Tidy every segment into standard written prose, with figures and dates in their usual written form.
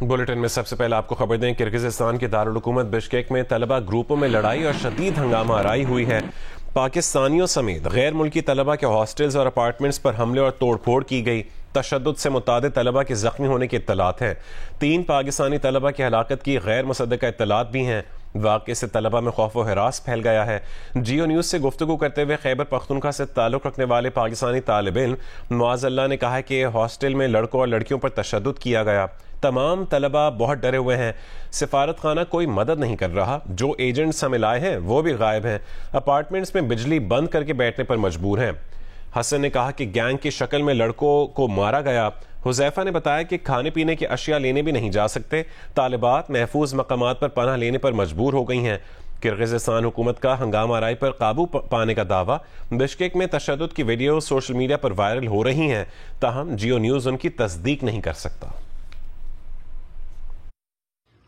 Bulletin में सबसे पहले आपको खबर दें, किर्गिज़स्तान के दारुल हुकूमत बिश्केक में तलबा ग्रुपों में लड़ाई और शदीद हंगामा आराई हुई है। पाकिस्तानियों समेत गैर मुल्की तलबा के हॉस्टल्स और अपार्टमेंट्स पर हमले और तोड़फोड़ की गई। तशद्दुद से मुतादिद तलबा के जख्मी होने की इत्तलात हैं। 3 पाकिस्तानी तलबा की हलाकत की गैर मुसद्दका इत्तलात भी हैं। वाक़े से तलबा में खौफ व हिरास फैल गया है। जियो न्यूज़ से गुफ्तगू करते हुए खैबर पख्तूनख्वा से ताल्लुक़ रखने वाले पाकिस्तानी तालिब इल्म मुआज़ अल्लाह ने कहा कि हॉस्टल में लड़कों और लड़कियों पर तशद्दुद किया गया। तमाम तलबा बहुत डरे हुए हैं। सिफारत खाना कोई मदद नहीं कर रहा। जो एजेंट्स हमें लाए हैं वो भी गायब हैं। अपार्टमेंट्स में बिजली बंद करके बैठने पर मजबूर हैं। हसन ने कहा कि गैंग की शक्ल में लड़कों को मारा गया। हुज़ैफा ने बताया कि खाने पीने की अशिया लेने भी नहीं जा सकते। तालिबात महफूज मकामात पर पनाह लेने पर मजबूर हो गई हैं। किर्गिज़स्तान हुकूमत का हंगामा आराई पर काबू पाने का दावा। बिश्केक में तशद्दुद की वीडियो सोशल मीडिया पर वायरल हो रही हैं, ताहम जियो न्यूज़ उनकी तस्दीक नहीं कर सकता।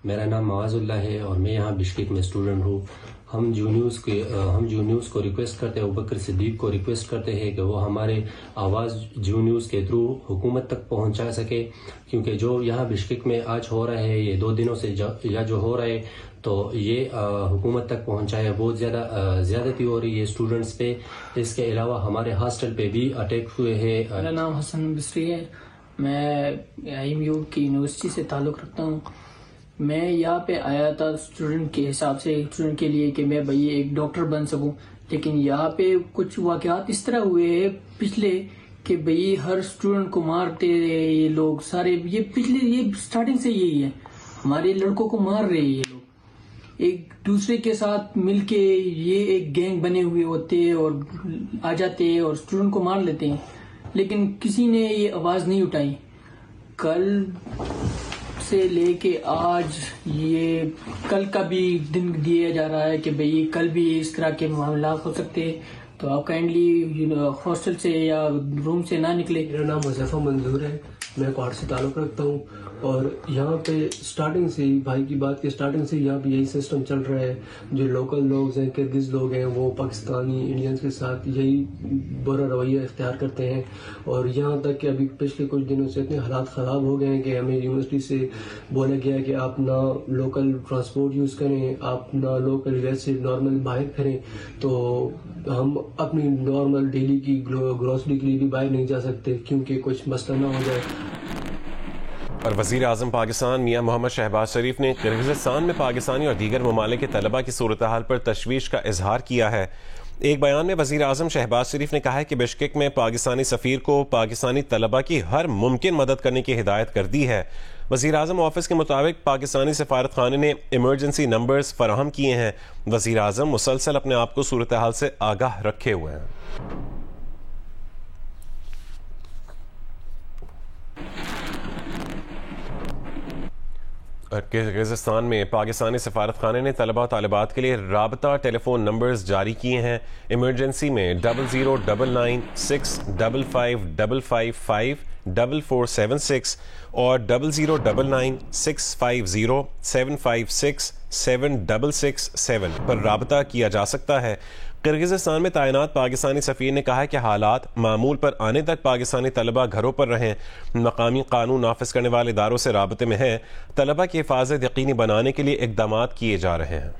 मेरा नाम मुआज़ुल्लाह है और मैं यहाँ बिश्केक में स्टूडेंट हूँ। हम जियो न्यूज़ को रिक्वेस्ट करते हैं, अबूबकर सिद्दीक को रिक्वेस्ट करते हैं कि वो हमारे आवाज़ जियो न्यूज़ के थ्रू हुकूमत तक पहुँचा सके, क्योंकि जो यहाँ बिश्केक में आज हो रहा है, ये 2 दिनों से या जो हो रहा है, तो ये हुकूमत तक पहुँचाए। बहुत ज़्यादती हो रही है स्टूडेंट्स पे। इसके अलावा हमारे हॉस्टल पे भी अटैक हुए हैं। मेरा नाम हसन बिस्री है। मैं IMU की यूनिवर्सिटी से ताल्लुक़ रखता हूँ। मैं यहाँ पे आया था स्टूडेंट के हिसाब से, स्टूडेंट के लिए कि मैं भाई एक डॉक्टर बन सकूं, लेकिन यहाँ पे कुछ वाक़यात इस तरह हुए हैं पिछले कि भाई हर स्टूडेंट को मारते रहे ये लोग सारे। ये स्टार्टिंग से यही है, हमारे लड़कों को मार रहे हैं ये लोग। एक दूसरे के साथ मिलके ये एक गैंग बने हुए होते हैं और आ जाते हैं और स्टूडेंट को मार लेते हैं, लेकिन किसी ने ये आवाज़ नहीं उठाई। कल से लेके आज ये कल का भी दिन दिया जा रहा है कि भाई कल भी इस तरह के मामला हो सकते हैं, तो आप काइंडली हॉस्टल से या रूम से ना निकले। मेरा नाम हुज़ैफा मंजूर है। मैं क्वार्ट से ताल्लुक़ रखता हूँ और यहाँ पे स्टार्टिंग से ही भाई की बात की स्टार्टिंग से यहाँ पे यही सिस्टम चल रहा है। जो लोकल लोग हैं, किर्गिज़ लोग हैं, वो पाकिस्तानी इंडियंस के साथ यही बुरा रवैया इख्तियार करते हैं। और यहाँ तक कि अभी पिछले कुछ दिनों से इतने हालात ख़राब हो गए हैं कि हमें यूनिवर्सिटी से बोला गया कि आप ना लोकल ट्रांसपोर्ट यूज़ करें, आप ना लोकल वैसे नॉर्मल बाहर करें। तो हम अपनी नॉर्मल डेली की ग्रोसरी के लिए भी बाहर नहीं जा सकते क्योंकि कुछ मसला ना हो जाए। और वज़ीर आज़म पाकिस्तान मियां मोहम्मद शहबाज शरीफ ने किर्गिज़स्तान में पाकिस्तानी और दीगर ममालिक के तलबा की सूरत हाल पर तशवीश का इजहार किया है। एक बयान में वज़ीर आज़म शहबाज शरीफ ने कहा है कि बिश्केक में पाकिस्तानी सफ़ीर को पाकिस्तानी तलबा की हर मुमकिन मदद करने की हिदायत कर दी है। वज़ीर आज़म ऑफिस के मुताबिक पाकिस्तानी सफारत खाने ने इमरजेंसी नंबर्स फराहम किए हैं। वज़ीर आज़म मुसलसल अपने आप को सूरत हाल से आगाह रखे हुए हैं। किर्गिज़स्तान में पाकिस्तानी सफारत खाने ने तलबा तालिबात के लिए राबता टेलीफोन नंबर्स जारी किए हैं। इमरजेंसी में 009965555476 और 00996507567667 पर राबता किया जा सकता है। किर्गिज़स्तान में तैनात पाकिस्तानी सफ़ीर ने कहा है कि हालात मामूल पर आने तक पाकिस्तानी तलबा घरों पर रहें। मकामी कानून नाफिज करने वाले इदारों से राबते में है। तलबा की हिफाजत यकीनी बनाने के लिए इक़दामात किए जा रहे हैं।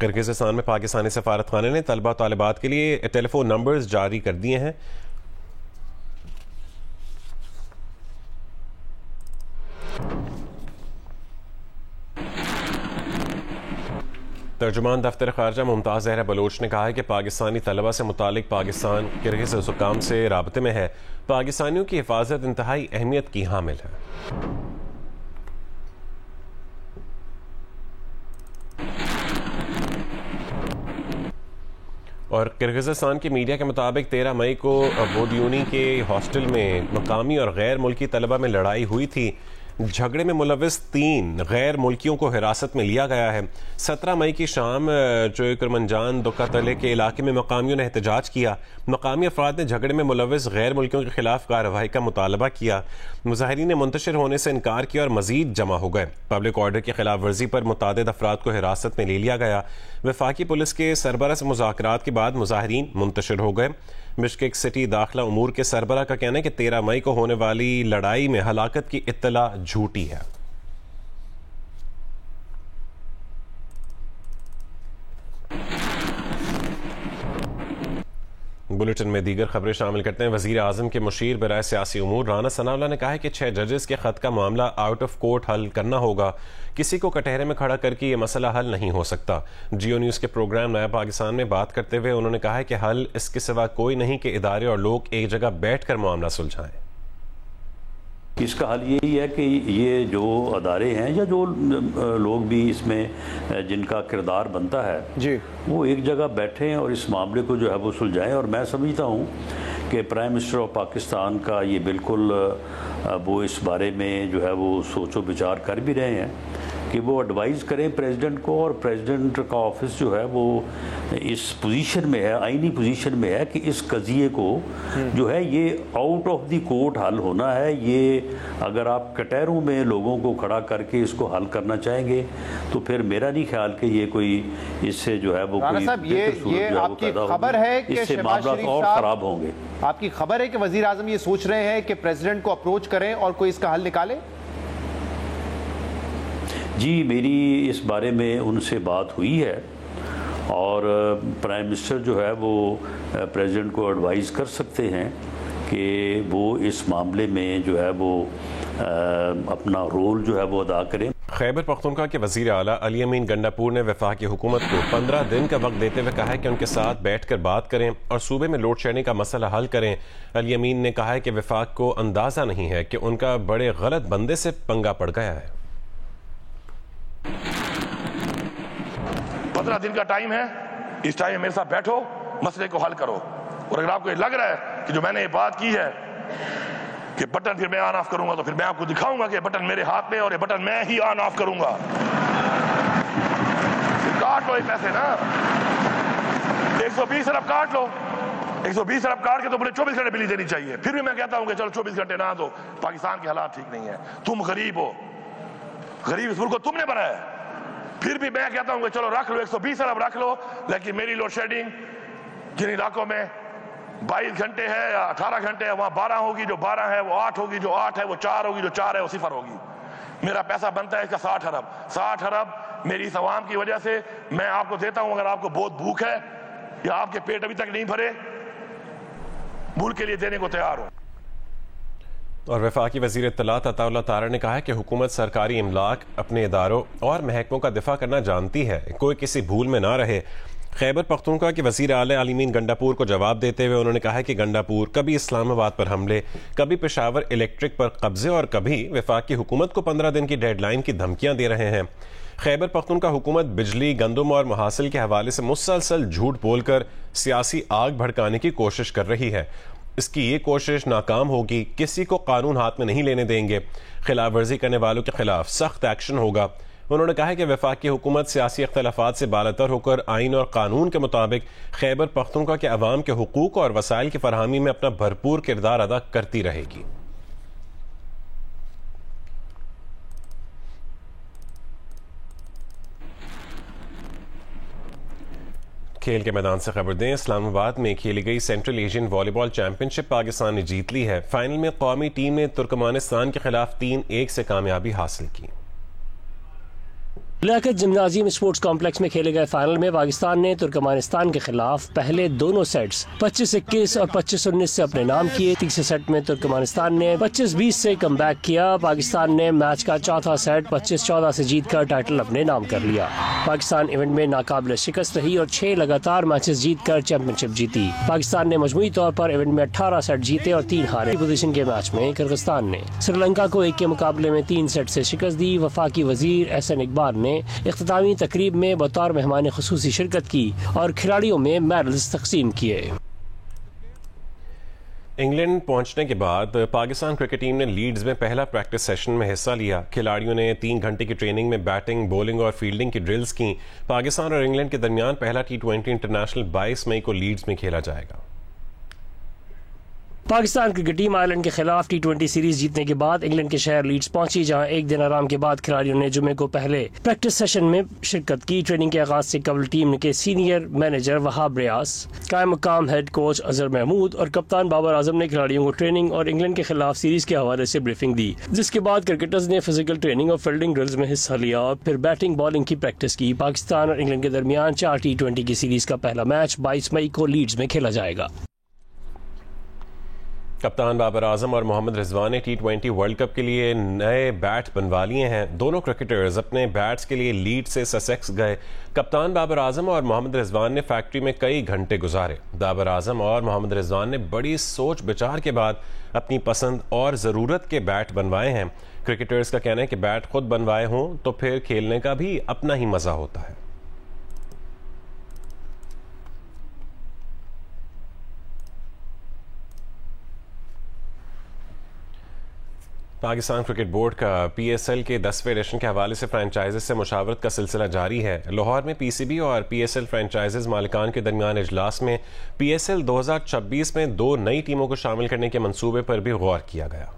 किर्गिज़स्तान में पाकिस्तानी सफारत खाने ने तलबा तालिबात के लिए टेलीफोन नंबर्स जारी कर दिए हैं। तर्जुमान दफ्तर खारजा मुमताज़ ज़हरा बलोच ने कहा है कि पाकिस्तानी तलबा से मुतालिक पाकिस्तान किर्गिज़ हुकाम से राबते में है। पाकिस्तानियों की हिफाजत इंतहाई अहमियत की हामिल है। और किर्गिज़स्तान की मीडिया के मुताबिक 13 मई को बोदयूनी के हॉस्टल में मकामी और गैर मुल्की तलबा में लड़ाई हुई थी। झगड़े में मुलविस 3 गैर मुल्कियों को हिरासत में लिया गया है। 17 मई की शाम चोयकरमंजान दुक्कातले के इलाके में मकामियों ने एहतजाज किया। मकामी अफराद ने झगड़े में मुलविस गैर मुल्कियों के खिलाफ कार्रवाई का मुतालबा किया। मुजाहिरीन ने मुंतशिर होने से इनकार किया और मजीद जमा हो गए। पब्लिक ऑर्डर की खिलाफ वर्जी पर मुतादिद अफराद को हिरासत में ले लिया गया। वफाकी पुलिस के सरबराह से मुज़ाकरात के बाद मुजाहिरीन मुंतशिर हो गए। बिश्केक सिटी दाखिला उमूर के सरबरा का कहना है कि 13 मई को होने वाली लड़ाई में हलाकत की इत्तला झूठी है। बुलेटिन में दीगर खबरें शामिल करते हैं। वजीर आजम के मुशीर बराए सियासी उमूर राना सनाउल्लाह ने कहा है कि 6 जजेस के खत का मामला आउट ऑफ कोर्ट हल करना होगा, किसी को कटहरे में खड़ा करके ये मसला हल नहीं हो सकता। जियो न्यूज़ के प्रोग्राम नया पाकिस्तान में बात करते हुए उन्होंने कहा है कि हल इसके सिवा कोई नहीं कि इदारे और लोग एक जगह बैठ कर मामला सुलझाएं। इसका हल यही है कि ये जो अदारे हैं या जो लोग भी इसमें जिनका किरदार बनता है जी, वो एक जगह बैठें और इस मामले को जो है वो सुलझाएं। और मैं समझता हूँ कि प्राइम मिनिस्टर ऑफ पाकिस्तान का ये बिल्कुल वो इस बारे में जो है वो सोचो विचार कर भी रहे हैं कि वो एडवाइज़ करें प्रेसिडेंट को, और प्रेसिडेंट का ऑफिस जो है वो इस पोजीशन में है, आईनी पोजीशन में है कि इस कज़िए को जो है ये आउट ऑफ द कोर्ट हल होना है। ये अगर आप कटहरों में लोगों को खड़ा करके इसको हल करना चाहेंगे तो फिर मेरा नहीं ख्याल कि ये कोई इससे जो है वो कोई ये आपकी खबर है कि इससे मामला और ख़राब होंगे। आपकी खबर है कि वज़ीर आज़म ये सोच रहे हैं कि प्रेसिडेंट को अप्रोच करें और कोई इसका हल निकाले? जी, मेरी इस बारे में उनसे बात हुई है और प्राइम मिनिस्टर जो है वो प्रेसिडेंट को एडवाइज़ कर सकते हैं कि वो इस मामले में जो है वो अपना रोल जो है वो अदा करें। खैबर पख्तूनख्वा के वज़ीर आला अली अमीन गंडापुर ने वफाकी हुकूमत को 15 दिन का वक्त देते हुए कहा है कि उनके साथ बैठकर बात करें और सूबे में लोड शेडिंग का मसला हल करें। अली अमीन ने कहा है कि वफाक को अंदाज़ा नहीं है कि उनका बड़े गलत बंदे से पंगा पड़ गया है। 15 दिन का टाइम है, इस टाइम मेरे साथ बैठो, मसले को हल करो। और अगर आपको ये लग रहा है कि जो मैंने ये बात की है कि बटन फिर मैं ऑन ऑफ करूंगा, तो फिर मैं आपको दिखाऊंगा कि बटन मेरे हाथ में और ये बटन मैं ही ऑन ऑफ करूंगा। काट लो ये पैसे ना, 120 अरब काट लो, 120 अरब काट के तो मुझे 24 घंटे बिजली देनी चाहिए। फिर भी मैं कहता हूं कि चलो 24 घंटे ना दो, पाकिस्तान के हालात ठीक नहीं है, तुम गरीब हो, गरीब इस मुल्क को तुमने बनाया है। फिर भी मैं कहता हूं कि चलो रख लो, 120 अरब रख लो, लेकिन मेरी लोड शेडिंग जिन इलाकों में 22 घंटे है या 18 घंटे है, वहां 12 होगी, जो 12 है वो 8 होगी, जो 8 है वो 4 होगी, जो 4 है वो 0 होगी। मेरा पैसा बनता है इसका 60 अरब। 60 अरब मेरी इस अवाम की वजह से मैं आपको देता हूं। अगर आपको बहुत भूख है या आपके पेट अभी तक नहीं भरे, मुल्क के लिए देने को तैयार हूं। और वफाकी वज़ीर इत्तलात अताउल्लाह तारा ने कहा है कि हुकूमत सरकारी इमलाक, अपने इदारों और महकमों का दिफा करना जानती है, कोई किसी भूल में ना रहे। खैबर पख्तूनख्वा के वज़ीर आला अली अमीन गंडापुर को जवाब देते हुए उन्होंने कहा कि गंडापुर कभी इस्लामाबाद पर हमले, कभी पेशावर इलेक्ट्रिक पर कब्जे और कभी वफाकी हुकूमत को 15 दिन की डेडलाइन की धमकियां दे रहे हैं। खैबर पख्तूनख्वा हुकूमत बिजली, गंदम और मुहासिल के हवाले से मुसलसल झूठ बोलकर सियासी आग भड़काने की कोशिश कर रही है। इसकी ये कोशिश नाकाम होगी। किसी को कानून हाथ में नहीं लेने देंगे। खिलाफ वर्जी करने वालों के खिलाफ सख्त एक्शन होगा। उन्होंने कहा कि वफाकी हुकूमत सियासी इख्तलाफात से बालातर होकर आइन और कानून के मुताबिक खैबर पख्तूनख्वा के अवाम के हुकूक और वसाइल की फरहमी में अपना भरपूर किरदार अदा करती रहेगी। खेल के मैदान से खबर दें। इस्लामाबाद में खेली गई central Asian volleyball championship Pakistan ने जीत ली है। फाइनल में कौमी टीम ने तुर्कमानिस्तान के खिलाफ 3-1 से कामयाबी हासिल की। लियाकत जिम्नाजियम स्पोर्ट्स कॉम्प्लेक्स में खेले गए फाइनल में पाकिस्तान ने तुर्कमानिस्तान के खिलाफ पहले दोनों सेट्स 25-21 और 25-19 से अपने नाम किए। तीसरे सेट में तुर्कमानिस्तान ने 25-20 से कमबैक किया। पाकिस्तान ने मैच का चौथा सेट 25-14 से जीतकर टाइटल अपने नाम कर लिया। पाकिस्तान इवेंट में नाकाबिल शिकस्त रही और 6 लगातार मैचेस जीतकर चैंपियनशिप जीती। पाकिस्तान ने मजमूई तौर पर इवेंट में 18 सेट जीते और 3 हारे। पोजीशन के मैच में किर्गिस्तान ने श्रीलंका को 1 के मुकाबले में 3 सेट से शिकस्त दी। वफाकी वजीर एहसन इकबाल ने इख्तितामी तकरीब में बतौर मेहमान खुसूसी शिरकत की और खिलाड़ियों में मेडल्स तकसीम किए। इंग्लैंड पहुंचने के बाद पाकिस्तान क्रिकेट टीम ने लीड्स में पहला प्रैक्टिस सेशन में हिस्सा लिया। खिलाड़ियों ने 3 घंटे की ट्रेनिंग में बैटिंग, बॉलिंग और फील्डिंग की ड्रिल्स की। पाकिस्तान और इंग्लैंड के दरमियान पहला T20 इंटरनेशनल 22 मई को लीड्स में खेला जाएगा। पाकिस्तान क्रिकेट टीम आयरलैंड के खिलाफ T20 सीरीज जीतने के बाद इंग्लैंड के शहर लीड्स पहुंची, जहां एक दिन आराम के बाद खिलाड़ियों ने जुमे को पहले प्रैक्टिस सेशन में शिरकत की। ट्रेनिंग के आगाज से कबल टीम के सीनियर मैनेजर वहाब रियाज, कायम मुकाम हेड कोच अजहर महमूद और कप्तान बाबर आजम ने खिलाड़ियों को ट्रेनिंग और इंग्लैंड के खिलाफ सीरीज के हवाले से ब्रीफिंग दी, जिसके बाद क्रिकेटर्स ने फिजिकल ट्रेनिंग और फील्डिंग ड्रिल्स में हिस्सा लिया और फिर बैटिंग बॉलिंग की प्रैक्टिस की। पाकिस्तान और इंग्लैंड के दरमियान 4 T20 की सीरीज का पहला मैच 22 मई को लीड्स में खेला जाएगा। कप्तान बाबर आजम और मोहम्मद रिजवान ने T20 वर्ल्ड कप के लिए नए बैट बनवा लिए हैं। दोनों क्रिकेटर्स अपने बैट्स के लिए लीड से ससेक्स गए। कप्तान बाबर आजम और मोहम्मद रिजवान ने फैक्ट्री में कई घंटे गुजारे। बाबर आजम और मोहम्मद रिजवान ने बड़ी सोच विचार के बाद अपनी पसंद और ज़रूरत के बैट बनवाए हैं। क्रिकेटर्स का कहना है कि बैट खुद बनवाए हों तो फिर खेलने का भी अपना ही मज़ा होता है। पाकिस्तान क्रिकेट बोर्ड का PSL के 10वें एडिशन के हवाले से फ्रेंचाइजेस से मुशावरत का सिलसिला जारी है। लाहौर में PCB और PSL फ्रेंचाइजेस मालिकान के दरमियान इजलास में PSL 2026 में 2 नई टीमों को शामिल करने के मंसूबे पर भी गौर किया गया।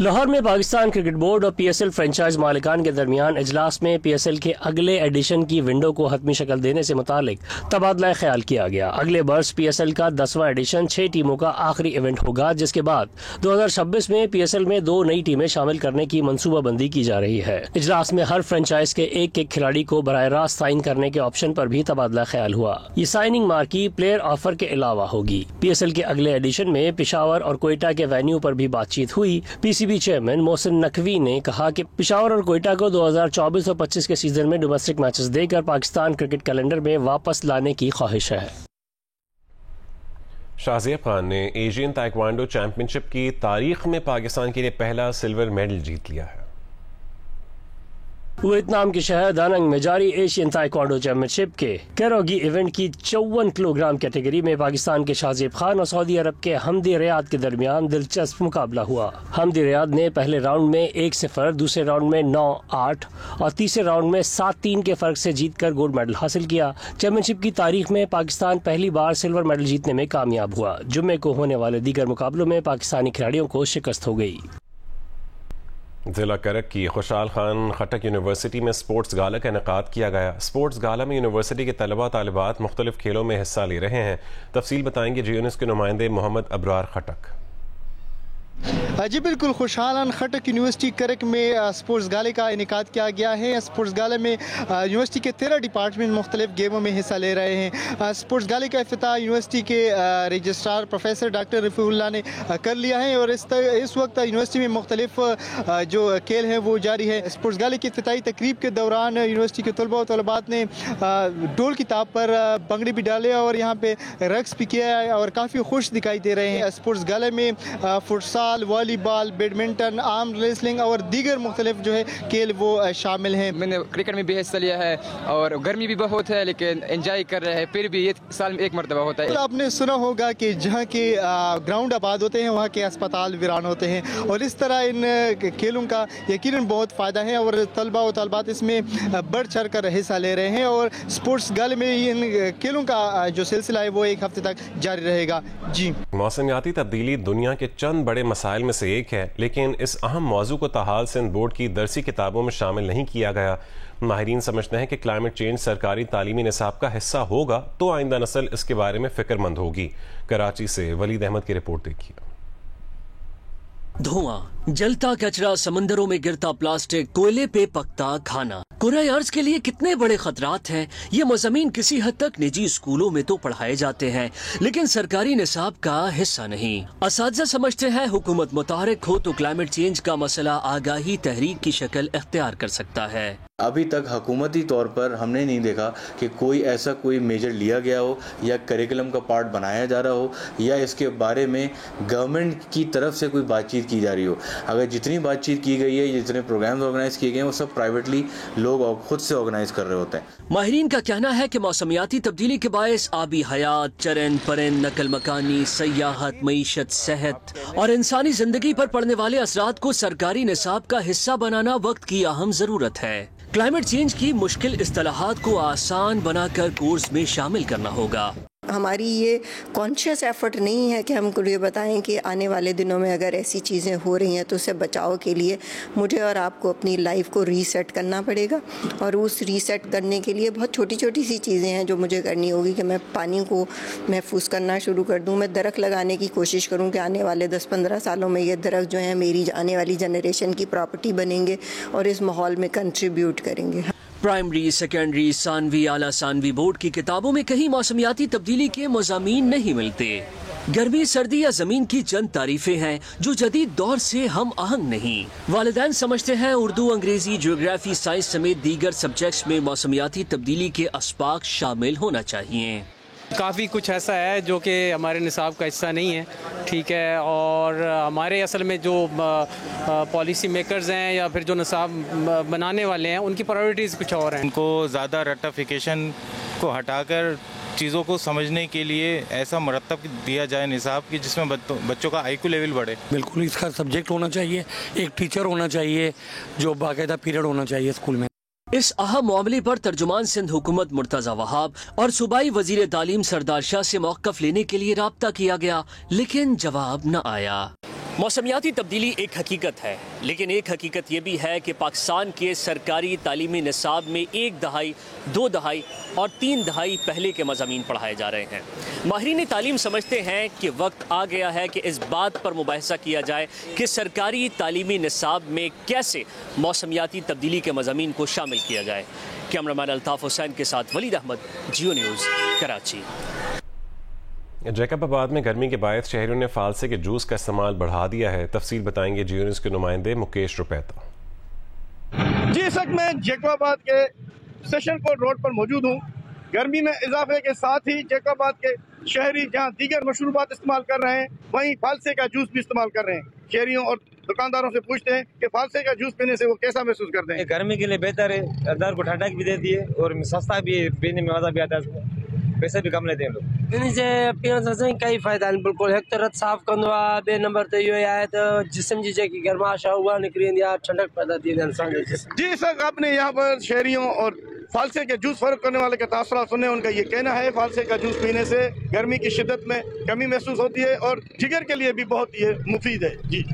लाहौर में पाकिस्तान क्रिकेट बोर्ड और PSL फ्रेंचाइज मालिकान के दरमियान इजलास में PSL के अगले एडिशन की विंडो को हतमी शक्ल देने से मुतालिक तबादला ख्याल किया गया। अगले वर्ष PSL का 10वां एडिशन 6 टीमों का आखिरी इवेंट होगा, जिसके बाद 2026 में PSL में 2 नई टीमें शामिल करने की मनसूबाबंदी की जा रही है। इजलास में हर फ्रेंचाइज के एक खिलाड़ी को बराह रास्त साइन करने के ऑप्शन पर भी तबादला ख्याल हुआ। ये साइनिंग मार्की प्लेयर ऑफर के अलावा होगी। PSL के अगले एडिशन में पेशावर और कोयटा के वेन्यू पर भी बातचीत हुई। PCB चेयरमैन मोहसिन नकवी ने कहा कि पेशावर और कोयटा को 2024 और 25 के सीजन में डोमेस्टिक मैचेस देकर पाकिस्तान क्रिकेट कैलेंडर में वापस लाने की ख्वाहिश है। शाहज़ेब खान ने एशियन ताइक्वांडो चैंपियनशिप की तारीख में पाकिस्तान के लिए पहला सिल्वर मेडल जीत लिया है। वियतनाम के शहर दानंग में जारी एशियन ताइक्वांडो चैंपियनशिप के कैरोगी इवेंट की 54 किलोग्राम कैटेगरी में पाकिस्तान के शाहज़ेब खान और सऊदी अरब के हमदी रियाद के दरमियान दिलचस्प मुकाबला हुआ। हमदी रियाद ने पहले राउंड में 1-0, दूसरे राउंड में 9-8 और तीसरे राउंड में 7-3 के फर्क से जीतकर गोल्ड मेडल हासिल किया। चैंपियनशिप की तारीख में पाकिस्तान पहली बार सिल्वर मेडल जीतने में कामयाब हुआ। जुम्मे को होने वाले दीगर मुकाबलों में पाकिस्तानी खिलाड़ियों को शिकस्त हो गई। जिला करक की खुशहाल खान खटक यूनिवर्सिटी में स्पोर्ट्स गाला का इनेकाद किया गया। स्पोर्ट्स गाला में यूनिवर्सिटी के तलबा तालिबात मुख्तलिफ खेलों में हिस्सा ले रहे हैं। तफसील बताएंगे GNS के नुमाइंदे मोहम्मद अब्रार खटक। जी बिल्कुल, खुशहाल खटक यूनिवर्सिटी करक में स्पोर्ट्स गाले का इनेकाद किया गया है। स्पोर्ट्स गाले में यूनिवर्सिटी के 13 डिपार्टमेंट मुख्तलिफ गेमों में हिस्सा ले रहे हैं। स्पोर्ट्स गाले का इफ्तिताह यूनिवर्सिटी के रजिस्ट्रार प्रोफेसर डॉक्टर रफ़ीउल्लाह ने कर लिया है और इस वक्त यूनिवर्सिटी में मुख्तलिफ जो खेल हैं वो जारी है। स्पोर्ट्स गाले की इफ्तिताही तकरीब के दौरान यूनिवर्सिटी के तलबा और तलबात ने ढोल की ताब पर बंगड़ी भी डाले और यहाँ पे रक्स भी किया है और काफ़ी खुश दिखाई दे रहे हैं। स्पोर्ट्स गाले में futsal, volleyball, badminton, arm wrestling और दीगर मुख्तलिफ जो है खेल वो शामिल हैं। मैंने क्रिकेट में भी हिस्सा लिया है और गर्मी भी बहुत है लेकिन एंजॉय कर रहे हैं। फिर भी ये साल में एक मरतबा होता है। आपने सुना होगा कि जहाँ के ग्राउंड आबाद होते हैं वहाँ के अस्पताल वीरान होते हैं और इस तरह इन खेलों का यकीनन बहुत फ़ायदा है और तलबा और तलबात इसमें बढ़ चढ़ कर हिस्सा ले रहे हैं और स्पोर्ट्स गाले में इन खेलों का जो सिलसिला है वो एक हफ्ते तक जारी रहेगा। जी, मौसमियाती तब्दीली दुनिया के चंद बड़े मसाइल में से एक है, लेकिन इस अहम मौजू को ताहाल सिंध बोर्ड की दरसी किताबों में शामिल नहीं किया गया। माहिरीन समझते हैं कि क्लाइमेट चेंज सरकारी तालीमी निसाब का हिस्सा होगा तो आइंदा नस्ल इसके बारे में फिक्रमंद होगी। कराची से वलीद अहमद की रिपोर्ट देखिए। धुआं, जलता कचरा, समंदरों में गिरता प्लास्टिक, कोयले पे पकता खाना, कुराए अर्ज के लिए कितने बड़े खतरात हैं। ये मज़ामीन किसी हद तक निजी स्कूलों में तो पढ़ाए जाते हैं लेकिन सरकारी निसाब का हिस्सा नहीं। असातिज़ा समझते हैं हुकूमत मुतहरिक हो तो क्लाइमेट चेंज का मसला आगाही तहरीक की शक्ल इख्तियार कर सकता है। अभी तक हुकूमती तौर पर हमने नहीं देखा कि कोई ऐसा कोई मेजर लिया गया हो या करिकुलम का पार्ट बनाया जा रहा हो या इसके बारे में गवर्नमेंट की तरफ से कोई बातचीत की जा रही हो। अगर जितनी बातचीत की गई है, जितने प्रोग्राम्स ऑर्गेनाइज किए गए हैं वो सब प्राइवेटली लोग खुद से ऑर्गेनाइज कर रहे होते हैं। माहिरीन का कहना है कि मौसमियाती तब्दीली के बायस आबी हयात, चरन परिंद, नकल मकानी, सयाहत, मईशत, सेहत और इंसानी जिंदगी पर पड़ने वाले असरात को सरकारी निसाब का हिस्सा बनाना वक्त की अहम जरूरत है। क्लाइमेट चेंज की मुश्किल इस्तिलाहात को आसान बनाकर कोर्स में शामिल करना होगा। हमारी ये कॉन्शियस एफर्ट नहीं है कि हमको ये बताएं कि आने वाले दिनों में अगर ऐसी चीज़ें हो रही हैं तो उससे बचाव के लिए मुझे और आपको अपनी लाइफ को रीसेट करना पड़ेगा। और उस रीसेट करने के लिए बहुत छोटी छोटी सी चीज़ें हैं जो मुझे करनी होगी कि मैं पानी को महफूज करना शुरू कर दूँ, मैं दरख्त लगाने की कोशिश करूँ कि आने वाले 10-15 सालों में ये दरख्त जो हैं मेरी आने वाली जनरेशन की प्रॉपर्टी बनेंगे और इस माहौल में कंट्रीब्यूट करेंगे। प्राइमरी, सेकेंडरी, सानवी, आला सानवी बोर्ड की किताबों में कहीं मौसमियाती तब्दीली के मज़ामीन नहीं मिलते। गर्मी, सर्दी या जमीन की चंद तारीफें हैं जो जदीद दौर से हम आहंग नहीं। वालिदैन समझते हैं उर्दू, अंग्रेजी, ज्योग्राफी, साइंस समेत दीगर सब्जेक्ट्स में मौसमियाती तब्दीली के अस्बाक शामिल होना चाहिए। काफ़ी कुछ ऐसा है जो कि हमारे निसाब का हिस्सा नहीं है, ठीक है, और हमारे असल में जो पॉलिसी मेकर्स हैं या फिर जो निसाब बनाने वाले हैं उनकी प्रायोरिटीज़ कुछ और हैं। उनको ज़्यादा रट्टाफिकेशन को हटाकर चीज़ों को समझने के लिए ऐसा मरतब दिया जाए निसाब की जिसमें बच्चों का IQ लेवल बढ़े। बिल्कुल इसका सब्जेक्ट होना चाहिए, एक टीचर होना चाहिए, जो बाकायदा पीरियड होना चाहिए स्कूल में। इस अहम मामले पर तर्जुमान सिंध हुकूमत मुर्तज़ा वहाब और सूबाई वजीर तालीम सरदार शाह से मौक़िफ़ लेने के लिए राब्ता किया गया, लेकिन जवाब न आया। मौसमियाती तब्दीली एक हकीकत है, लेकिन एक हकीकत ये भी है कि पाकिस्तान के सरकारी तालीमी निसाब में 1 दहाई, 2 दहाई और 3 दहाई पहले के मज़ामीन पढ़ाए जा रहे हैं। माहिरीन तालीम समझते हैं कि वक्त आ गया है कि इस बात पर मुबाहिसा किया जाए कि सरकारी तालीमी निसाब में कैसे मौसमियाती तब्दीली के मज़ामीन को शामिल किया जाए। कैमरामैन अल्ताफ़ हुसैन के साथ वलीद अहमद, जियो न्यूज़, कराची। जैकबाबाद में गर्मी के बायस शहरियों ने फालसे के जूस का इस्तेमाल बढ़ा दिया है। तफसील बताएंगे जियो न्यूज़ के नुमाइंदे मुकेश रुपैता। जी सर, मैं जैकबाबाद के सेशन कोर्ट रोड पर मौजूद हूँ। गर्मी में इजाफे के साथ ही जैकबाबाद के शहरी जहाँ दीगर मशरूबात इस्तेमाल कर रहे हैं, वहीं फालसे का जूस भी इस्तेमाल कर रहे हैं। शहरियों और दुकानदारों से पूछते हैं कि फालसे का जूस पीने से वो कैसा महसूस करते हैं। गर्मी के लिए बेहतर है, दर्द को ठंडक भी देती है और सस्ता भी है, पीने में मजा भी आता है, पैसे भी कम लेते हैं लोग। इनसे पीने से कई फ़ाइदा आहिनि। बिल्कुल एक तो रत साफ़ कंदो आहे, ॿिए नंबर ते इहो आहे त जिस्म जी जेकी गर्माश आहे उहा निकिरी वेंदी आहे, ठंडक पैदा थी वेंदी आहे इंसान जे जिस्म। जी सर, आपने यहाँ पर शहरियों और फालसे के जूस फर्क करने वाले के तासुरात सुने। उनका ये कहना है फालसे का जूस पीने से गर्मी की शिद्दत में कमी महसूस होती है और जिगर के लिए भी बहुत ये मुफीद है। जी।